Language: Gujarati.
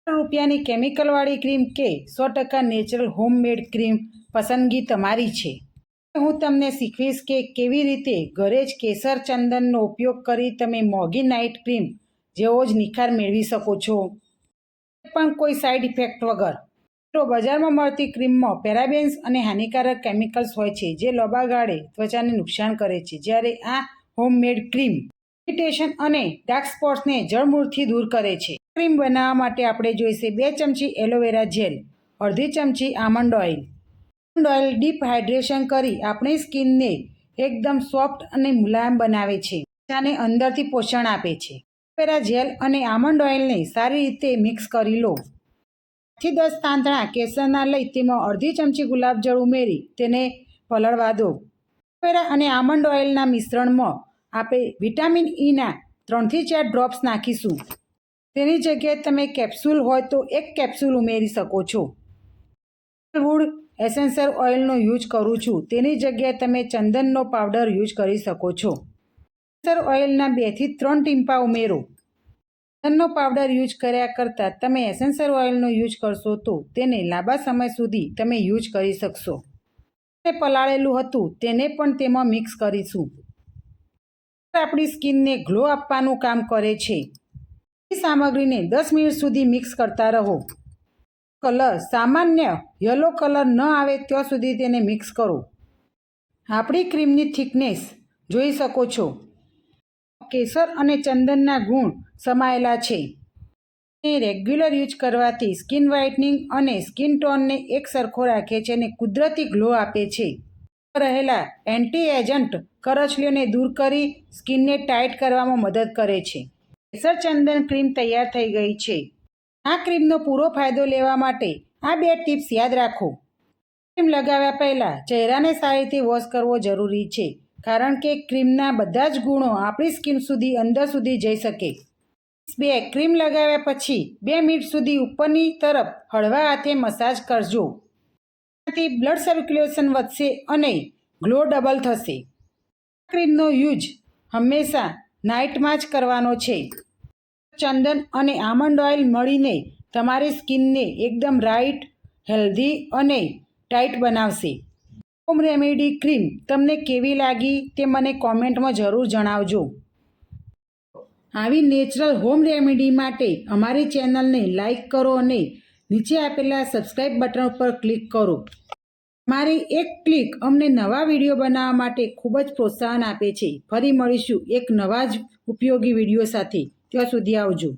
રૂપિયાની કેમિકલવાળી ક્રીમ કે 100% નેચરલ હોમમેડ ક્રીમ પસંદગી તમારી છે। હું તમને શીખવીશ કે કેવી રીતે ઘરે જ કેસર ચંદનનો ઉપયોગ કરી તમે મોંઘી નાઇટ ક્રીમ જેવો જ નિખાર મેળવી શકો છો, પણ કોઈ સાઇડ ઇફેક્ટ વગર। તો બજારમાં મળતી ક્રીમમાં પેરાબેન્સ અને હાનિકારક કેમિકલ્સ હોય છે જે લાંબા ગાળે ત્વચાને નુકસાન કરે છે, જ્યારે આ હોમમેડ ક્રીમ ઇરિટેશન અને ડાર્ક સ્પોટ્સને જડમૂળથી દૂર કરે છે। ક્રીમ બનાવવા માટે આપણે જોઈશે 2 ચમચી એલોવેરા જેલ, અડધી ચમચી આમંડ ઓઇલ। આમંડ ઓઇલ ડીપ હાઇડ્રેશન કરી આપણી સ્કિનને એકદમ સોફ્ટ અને મુલાયમ બનાવે છે, ત્વચાને અંદરથી પોષણ આપે છે। એલોવેરા જેલ અને આમંડ ઓઇલને સારી રીતે મિક્સ કરી લો। 8 થી 10 તાંતણા કેસરના લઈ તેમાં અડધી ચમચી ગુલાબજળ ઉમેરી તેને પલળવા દો। એલોવેરા અને આમંડ ઓઇલના મિશ્રણમાં આપણે વિટામિન ઇના 3 થી 4 ડ્રોપ્સ નાખીશું। તેની જગ્યાએ તમે કેપ્સ્યુલ હોય તો 1 કેપ્સ્યુલ ઉમેરી શકો છો। વુડ એસેન્શિયલ ઓઇલનો યુઝ કરું છું, તેની જગ્યાએ તમે ચંદનનો પાવડર યુઝ કરી શકો છો। એસેન્શિયલ ઓઇલના 2 થી 3 ટીમ્પા ઉમેરો। ચંદનનો પાવડર યુઝ કર્યા કરતાં તમે એસેન્શિયલ ઓઇલનો યુઝ કરશો તો તેને લાંબા સમય સુધી તમે યુઝ કરી શકશો। પલાળેલું હતું તેને પણ તેમાં મિક્સ કરીશું। આપણી સ્કિનને ગ્લો આપવાનું કામ કરે છે। સામગ્રીને 10 મિનિટ સુધી મિક્સ કરતા રહો। કલર સામાન્ય યલો કલર ન આવે ત્યાં સુધી તેને મિક્સ કરો। આપણી ક્રીમની થિકનેસ જોઈ શકો છો, કેસર અને ચંદનના ગુણ સમાયેલા છે। રેગ્યુલર યુઝ કરવાથી સ્કિન વ્હાઇટનિંગ અને સ્કિન ટોનને એક સરખો રાખે છે અને કુદરતી ગ્લો આપે છે। રહેલા એન્ટી એજન્ટ કરચલીઓને દૂર કરી સ્કિનને ટાઇટ કરવામાં મદદ કરે છે। કેસર ચંદન ક્રીમ તૈયાર થઈ ગઈ છે। આ ક્રીમનો પૂરો ફાયદો લેવા માટે આ 2 ટિપ્સ યાદ રાખો। ક્રીમ લગાવ્યા પહેલાં ચહેરાને સારી રીતે વોશ કરવો જરૂરી છે, કારણ કે ક્રીમના બધા જ ગુણો આપણી સ્કિન સુધી અંદર સુધી જઈ શકે। 2 ક્રીમ લગાવ્યા પછી 2 મિનિટ સુધી ઉપરની તરફ હળવા હાથે મસાજ કરજો। આનાથી બ્લડ સર્ક્યુલેશન વધશે અને ગ્લો ડબલ થશે। ક્રીમનો યુઝ હંમેશા નાઇટમાં જ કરવાનો છે। ચંદન અને આમંડ ઓઇલ મળીને તમારી સ્કિનને એકદમ રાઇટ, હેલ્ધી અને ટાઇટ બનાવશે। હોમ રેમેડી ક્રીમ તમને કેવી લાગી તે મને કોમેન્ટમાં જરૂર જણાવજો। આવી નેચરલ હોમ રેમેડી માટે અમારી ચેનલને લાઇક કરો અને નીચે આપેલા સબસ્ક્રાઇબ બટન ઉપર ક્લિક કરો। મારી એક ક્લિક અમને નવા વિડીયો બનાવવા માટે ખૂબ જ પ્રોત્સાહન આપે છે। ફરી મળીશું એક નવા જ ઉપયોગી વિડીયો સાથે, ત્યાં સુધી આવજો।